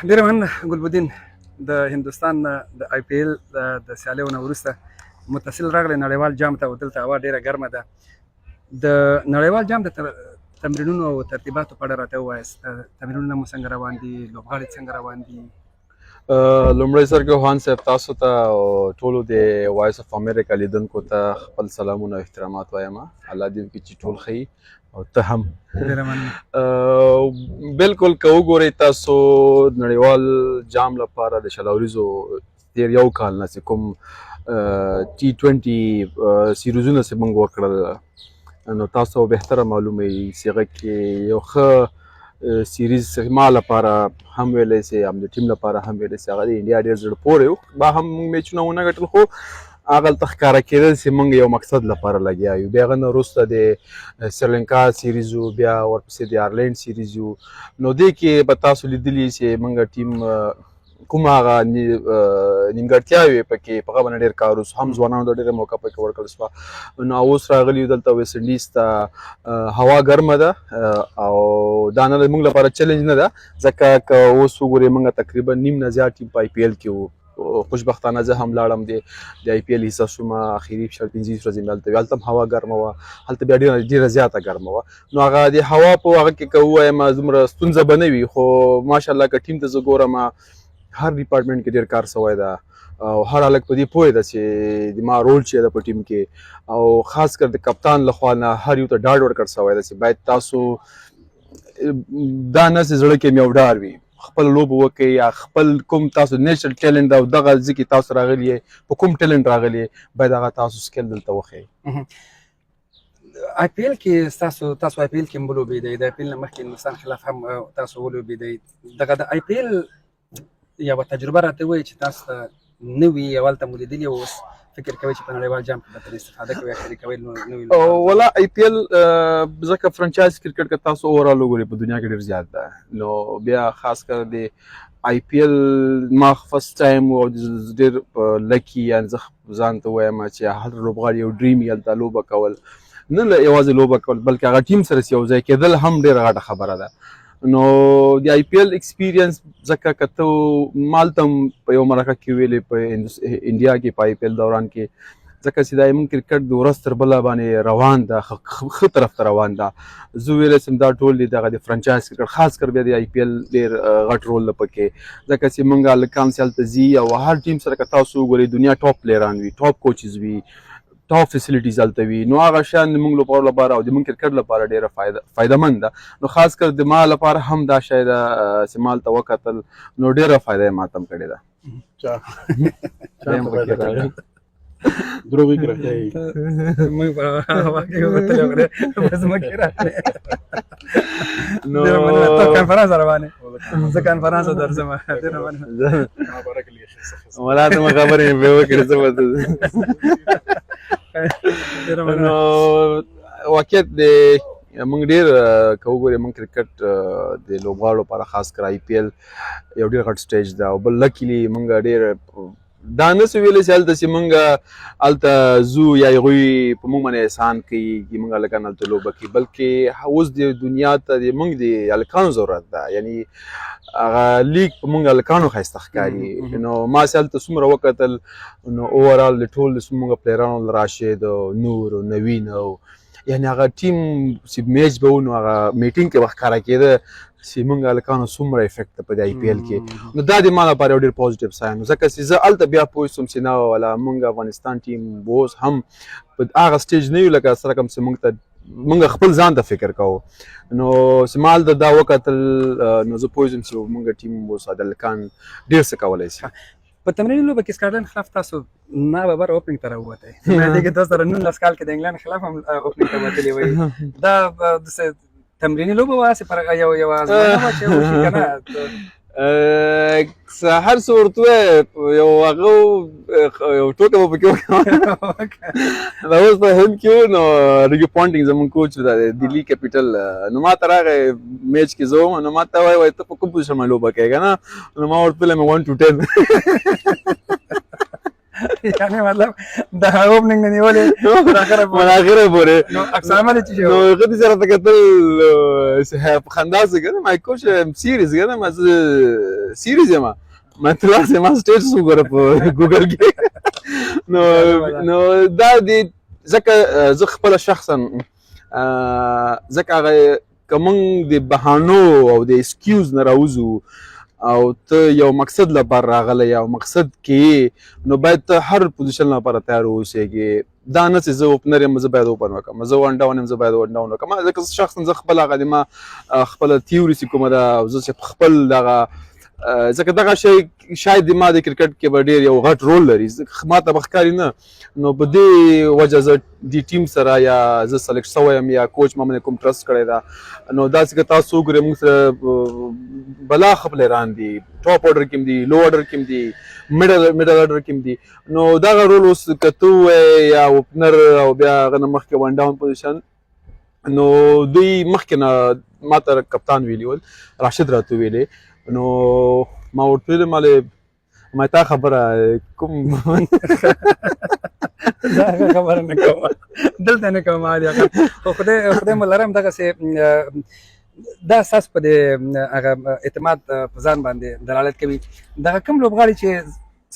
ډېره مننه ګلبدین. د هندوستان نه د آی پی ایل د سیالیو نه وروسته متصل راغلی نړیوال جام ته، او دلته هوا ډېره ګرمه ده. د نړیوال جام د تمرینونو او ترتیباتو په اړه راته ووایاست. تمرینونه مو څنګه روان دي؟ لوبغاړي څنګه روان دي؟ لومړی سرګوهان صاحب تاسو ته او ټولو د وایس اف امریکا لیدونکو ته خپل سلامونه او احترامات وایم. الله دې وکړي چې ټول ښه او ته هم. ډېره مننه. بالکل که وګورئ تاسو نړیوال جام لپاره د شلوریزو تېر یو کال نه چې کوم T20 سیریزونه چې موږ وکړل، نو تاسو بهتره معلومه وي چې هغه کې یو ښه سیریز ما لپاره هم ویلی سي، هم د ټیم لپاره هم ویلی سي، هغه د انډیا ډېر زړه پورې و. ما هم موږ میچونه ونه ګټل، خو هغلته ښکاره کېدل چې موږ یو مقصد لپاره لګیا یو. بیا هغه نه وروسته د سریلنکا سیریز و، بیا ورپسې د آیرلینډ سیریز و. نو دې کې به تاسو لیدلي چې موږ ټیم کوم هغه نیمګړتیاوې پکې په هغه باندې ډېر کار وشو، هم ځوانانو ته ډېره موقع پکې ورکړل شوه. نو اوس راغلي یو دلته ویسټ انډیز ته، هوا ګرمه ده او دا نه موږ لپاره چیلنج نه ده، ځکه که اوس وګورئ موږ تقریبا نیم نه زیات ټیم په آی پی ایل کې وو. خوشبختانه زه هم لاړم د آی پی ایل حصه شوم، اخري 15 ورځې مې هلته وي. هلته هم هوا ګرمه وه، هلته بیا ډېره زیاته ګرمه وه. نو هغه د هوا په هغه کې که ووایم دومره ستونزه به نه وي، خو ماشاءالله که ټیم ته زه ګورم هر ډپارټمنټ کې ډېر کار سوی ده او هر هلک په دې پوه ده چې د ما رول چې ده په ټیم کې، او خاص کر د کپتان لخوا نه هر یو ته ډاډ ورکړ سوی ده چې باید تاسو دا نه چې زړه کې مې یو ډار وي، خپل لوبه وکړئ یا خپل کوم تاسو نیچرل ټیلنټ او دغه ځای کې تاسو راغلي یې، په کوم ټیلنټ راغلي یې، باید هغه تاسو سکل دلته وښیئ. آی پی ایل کې تاسو آی پی ایل کې هم ولوبېدئ، د آی پی ایل نه مخکې هندوستان خلاف هم تاسو ولوبېدئ. دغه د آی پی ایل یوه تجربه راته ووایي چې تاسو ته نه وي، او هلته مو لیدلي، اوس فکر کوئ چې په نړیوال جام کې به ترې استفاده کوئ، شریکوئ نوي ولا آی پی ایل ځکه فرانچایز کرکټ که تاسو اوورال وګورئ په دنیا کې ډېر زیات ده. نو بیا خاص کر د آی پی ایل ما فرست ټایم او ډېر لکي، یعنې زه ځان ته وایم چې هر لوبغاړي یو ډریم یې هلته لوبه کول، نه یوازې لوبه کول بلکې هغه ټیم سره یو ځای کېدل هم ډېره غټه خبره ده. نو د آی پی ایل ایکسپیرینس ځکه که ته ما هلته هم په یو مرکه کې ویلې په انډیا کې په آی پی ایل دوران کې، ځکه چې دا زموږ کرکټ د ورځ تر بله باندې روان ده، ښه طرف ته روان ده. زه ویلی سم دا ټول دغه د فرانچایز کرکټ، خاص کر بیا د آی پی ایل ډېر غټ رول ده پکې، ځکه چې موږ هلکان چې هلته ځي او هر ټیم سره که تاسو وګورئ دنیا ټاپ پلیران وي، ټاپ کوچز وي، ټاپ فیسیلیټیز هلته وي. نو هغه شیان د موږ لوبغاړو لپاره او د موږ کرکټ لپاره ډېره فایدهمند ده. نو خاص کر د ما لپاره هم دا شی ده چې ما هلته وکتل، نو ډېره فایده یې ما ته هم کړې ده. دروغ یې کړی موږ په هوا کې وتلي وو، په ځمکې راغلې. ډېره مننه. ته کنفرانس روان یې؟ زه کنفرانس ته درځم. ډېره مننه. ولا ته مې خبرې مې وکړې زه به نو واقعیت د موږ ډېر که وګورئ موږ کرکټ د لوبغاړو لپاره خاص کر آی پی ایل یو ډېر غټ سټیج ده، او بل لکیلي موږ ډېر دا نه څه ویلی چې هلته چې موږ هلته ځو یا هغوی په موږ باندې احسان کوي چې موږ هلکان هلته لوبه کوي، بلکې اوس د دنیا ته د موږ د هلکانو ضرورت ده. یعنې هغه لیګ په موږ هلکانو ښایسته ښکاري. نو ما چې هلته څومره وکتل، نو اوورال د ټول د څومره پلیرانو راشد او نور او نوین، او یعنې هغه ټیم چې میچ به و، نو هغه میټینګ کې به ښکاره کېده چې موږ هلکانو څومره افیکټ ده په د آی پی ایل کې. نو دا د ما لپاره یو ډېر پوزیټیو ساین و، ځکه چې زه هلته بیا پوه شوم چې نه والا موږ افغانستان ټیم اوس هم په هغه سټیج نه یو لکه سره کوم چې موږ خپل ځان ته فکر کوو. نو چې ما هلته دا وکتل، نو زه پوه شوم چې موږ ټیم اوس هلکان ډېر څه کولی شي. په تمریني لوبه کې سکاټلند خلاف تاسو ناببره اوپننګ ته راووتی، دې کې تاسو سره 19 کال کې د انګلند خلاف هم اوپننګ ته وتلي وئ. دا داسې تمریني لوبه وه چې پر یو ازموینه وه چې وشي که نه؟ هر څه ورته ووایه، یو هغه یو ټوکه به پکې وکړم. دا اوس په هند کې وو، نو ریګي پونټینګ زموږ کوچ د دلی کیپیټل، نو ما ته راغی میچ کې زه وم، نو ما ته وایي ته په کوم پوزیشن باندې لوبه کوې که نه؟ نو ما ورته ویلی مې 1 to 10. یعنې مطلب د اوپننګ نه نیولې مناخره پورې. نو عکس العمل یې څه شی و؟ نو هغه دې سره ته کتل په خندا سه که نه، مای کوچ ام سیریس که نه، ما زه سیریز یم ما تر اوسه ما سټیټس وګوره په ګوګل کې نو دا دی ځکه زه خپله شخصا ځکه هغه که موږ د بهانو او د اسکیوز نه راوځو او ته یو مقصد لپاره راغلی یو مقصد کې نو باید ته هر پوزیشن لپاره تیار واوسېږې دا نه چې زه اوپنر یم زه باید اوپن وکړم زه ون ډاون یم زه باید ون ډاون وکړم ځکه شخصا زه خپل هغه د ما خپله تیوري چې کومه ده او زه چې خپل دغه ځکه دغه شی شاید ما د کرکټ کې به ډېر یو غټ رول لري ما ته به ښکاري نه نو په دې وجه زه د ټیم سره یا زه سلیکټ شوی یم یا کوچ ما باندې کوم ټرسټ کړی ده نو داسې که تاسو وګورئ موږ سره بلا ښه پلیران دي ټاپ اورډر کې هم دي لو اورډر کې هم دي میډل اورډر کې هم دي نو دغه رول اوس که ته ووایې یا اوپنر او بیا هغه نه مخکې ون ډاون پوزیشن نو دوی مخکې نه ما ته کپتان ویلي ول راشد راته ویلې نو ما ورته ویلې ما تا خبره کوم زه هغه خبره نه کوم دلته نه کوم خو خدای مو لرم دغسې دا ستاسو په دې هغه اعتماد په ځان باندې دلالت کوي دغه کوم لوبغاړي چې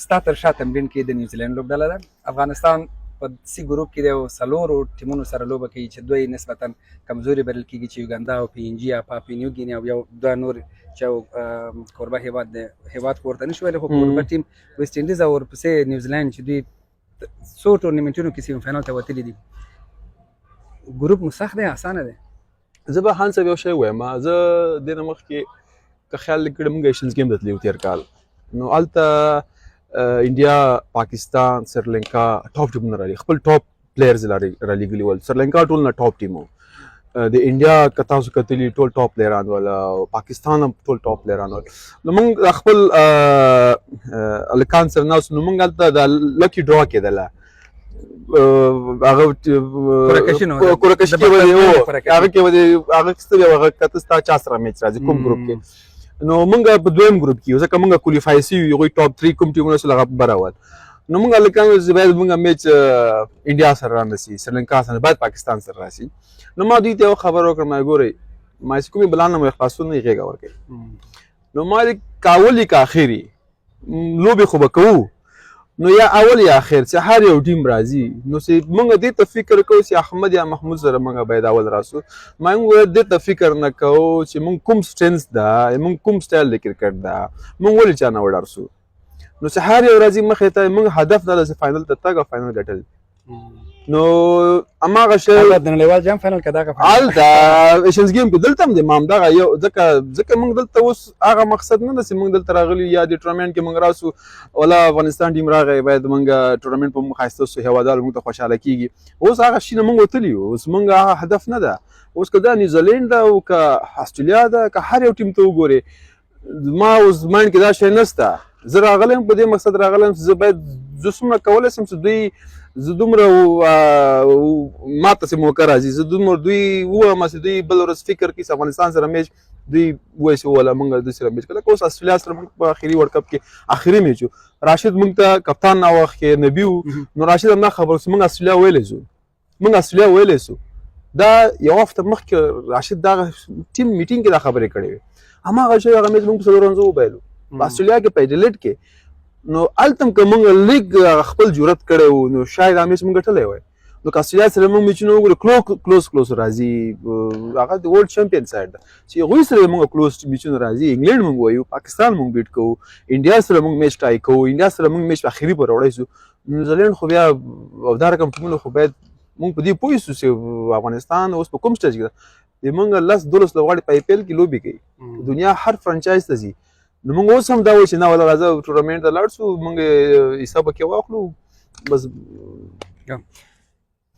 ستا تر شا تمرین کوي د نیوزیلینډ لوبډله ده افغانستان په سی ګروپ کې دی او څلورو ټیمونو سره لوبه کوي چې دوی نسبتا کمزوري بلل کېږي چې یوګاندا او پي ان جي یا پاپي نیو ګیني او یو دوه نور چې کوربه هیواد دی هیواد خو ورته نه شو ویلی خو کوربه ټیم ویسټ انډیز او ورپسې نیوزیلینډ چې دوی څو ټورنمنټونو کې سیمي فاینل ته وتلي دي ګروپ مو سخت دی اسانه دی زه به هان صاحب یو شی وایم زه دې نه مخکې که خیال کړی موږ ایشنز ګیم ته تللي وو تېر کال نو هلته انډیا پاکستان سریلنکا ټاپ ټیمونه راغلي خپل ټاپ پلیئرز رالیږلي ول سریلنکا ټول نه ټاپ ټیم و د انډیا که تاسو کتلي ټول ټاپ پلیئران ول او پاکستان هم ټول ټاپ پلیئران ول نو موږ خپل هلکان سره ناست نو موږ هلته د لکی ډرا کېدله هغه کورکشي کې به هغه کې به هغه کستل هغه کته ستا چا سره میچ راځي کوم ګروپ کې نو موږ په دویم ګروپ کې ځکه موږ کوالیفای سوي هغوی ټاپ 3 کوم ټیمونه سره هغه بره ول نو موږ هلکان باید موږ میچ انډیا سره رانسي سریلنکا سره باید پاکستان سره راسي نو ما دوی ته یو خبر وکړم ما ګورئ ما چې کومې بلان نه مو خلاصون نه یې غېږه ورکوي نو ما کاولي که اخري لوبې خو به کوو نو یا اول یا اخر چې هر یو ټیم راځي نو چې موږ دې ته فکر کوو چې احمد یا محمود سره موږ باید اول راسو موږ دې ته فکر نه کوو چې موږ کوم سټرنث ده موږ کوم سټایل د کرکټ ده موږ ولې چا نه وډارسو نو چې هر یو راځي مخې ته موږ هدف دا ده چې فاینل ته تګ او فاینل ګټل نو هماغه شی د نړیوال جام فاینل کې دغه هلته ایشنز ګیم کې دلته هم دی ما همدغه یو ځکه موږ دلته اوس هغه مقصد نه ده چې موږ دلته راغلي یا د ټورنمنټ کې موږ راسو ولا افغانستان ټیم راغی باید موږ ټورنمنټ په موږ ښایسته سو هیوادوال موږ ته خوشحاله کېږي اوس هغه شي نه موږ وتلي یو اوس موږ هغه هدف نه ده اوس که دا نیوزیلینډ ده او که استرالیا ده که هر یو ټیم ته وګورې ما اوس مایند کې دا شی نشته زه راغلی یم په دې مقصد راغلی یم چې زه باید زه څومره کولی شم چې دوی زه دومره ماته چې موقع راځي زه دومره دوی ووایم چې دوی بل ورځ فکر کوي چې افغانستان سره میچ دوی وایي چې وله موږ دوی سره میچ کړی لکه اوس استرالیا سره موږ په اخري ورلډ کپ کې اخري میچ و راشد موږ ته کپتان هغه وخت کې نبي و نو راشد همدا خبره چې موږ استرالیا ویلی شو موږ استرالیا ویلی شو دا یو هفته مخکې راشد دغه ټیم میټینګ کې دا خبرې کړې وې هماغه شی هغه میچ موږ په څلورنځه وبایلو په استرالیا کې په ایډیلیډ کې نو التم که موږ لیګ خپل جرأت کړی و نو شاید دا میچ موږ ګټلی وای نو که استرالیا سره موږ میچونه وګورو کلوز راځي هغه د ورلډ چمپین سایډ ده چې هغوی سره موږ کلوز میچونه راځي انګلینډ موږ وایو پاکستان موږ بیټ کوو انډیا سره موږ میچ ټای کوو انډیا سره موږ میچ په اخري پورې وړی سو نیوزیلینډ خو بیا او دا رقم ټیمونه خو باید موږ په دې پوه سو چې افغانستان اوس په کوم سټیج کې ده د موږ 10-12 لوبغاړي په آی پی ایل کې لوبې کوي دنیا هر فرانچایز ته ځي نو موږ اوس هم دا وایو چې نه ولا راځه ټورنمنټ ته لاړ شو موږ حساب کې واخلو بس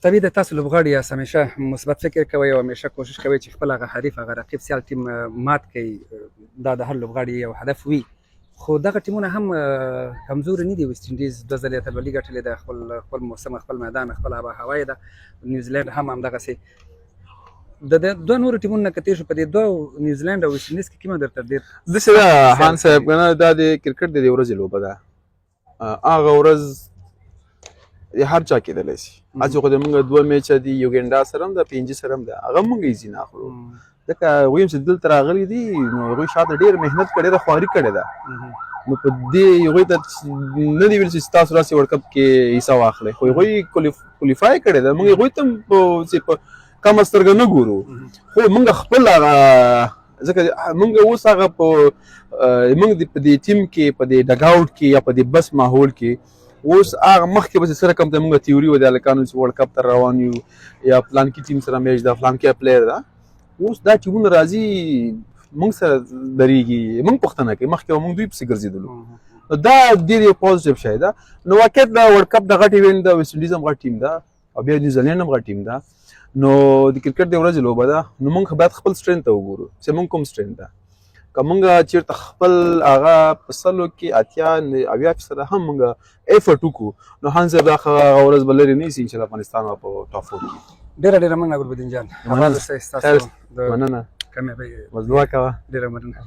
طبیعي ده تاسو لوبغاړي یاست همیشه مثبت فکر کوئ او همیشه کوشش کوئ چې خپل هغه حریف هغه رقیب سیال ټیم مات کړئ دا د هر لوبغاړي یو هدف وي خو دغه ټیمونه هم کمزوري نه دي ویسټ انډیز 2 ځلې اتلولي ګټلې ده خپل موسم خپل میدان خپل آب و هوا یې ده نیوزیلینډ هم همدغسې د دوه نورو ټیمونو نه که تېر شو په دې دوه نیوزیلینډ او ویسټ انډیز کې کومه درته ډېر داسې ده خان صاحب که نه دا د کرکټ د دې ورځې لوبه ده هغه ورځ د هر چا کېدلی شي هسې خو د موږ دوه میچه دي یوګینډا سره هم ده پي ان جي سره هم ده هغه موږ ایزي نه اخلو ځکه هغوی چې دلته راغلي دي نو هغوی شاته ډېر محنت کړی ده، خواري کړې ده. نو په دې هغوی ته نه دي ویل چې تاسو راسئ ورلډ کپ کې حصه واخلئ، خو هغوی کوالیفای کړې ده. موږ هغوی ته هم په کمه سترګه نه ګورو، خو موږ خپل هغه ځکه موږ اوس هغه موږ په دې ټیم کې په دې ډګ آوټ کې یا په دې بس ماحول کې اوس هغه مخکې به چې څه رقم ته موږ تیوري وه د هلکانو چې ورلډ کپ ته روان یو یا فلانکي ټیم سره میچ ده، فلانکي پلیر ده. اوس دا ټیمونه راځي موږ سره درېږي، موږ پوښتنه کوي، مخکې به موږ دوی پسې ګرځېدلو. نو دا ډېر یو پوزیټیو شی ده. نو واقعیت دا ورلډ کپ د غټ ایونټ ده، ویسټ انډیز هم غټ ټیم ده او بیا نیوزیلینډ هم غټ ټیم ده. نو د کرکټ د ورځې لوبه ده، نو موږ باید خپل سټرینث ته وګورو چې موږ کوم سټرینث ده. که موږ چېرته خپل هغه په سلو کې 80-90% هم موږ ایفرټ وکړو نو هان صاحب دا ورځ به لرې نه شي چې افغانستان به په ټاپ 4 کې. ډېره مننه ګلبدین جان، مننه. ستاسو د مننه کامیابۍ مزدوا کوه. ډېره مننه.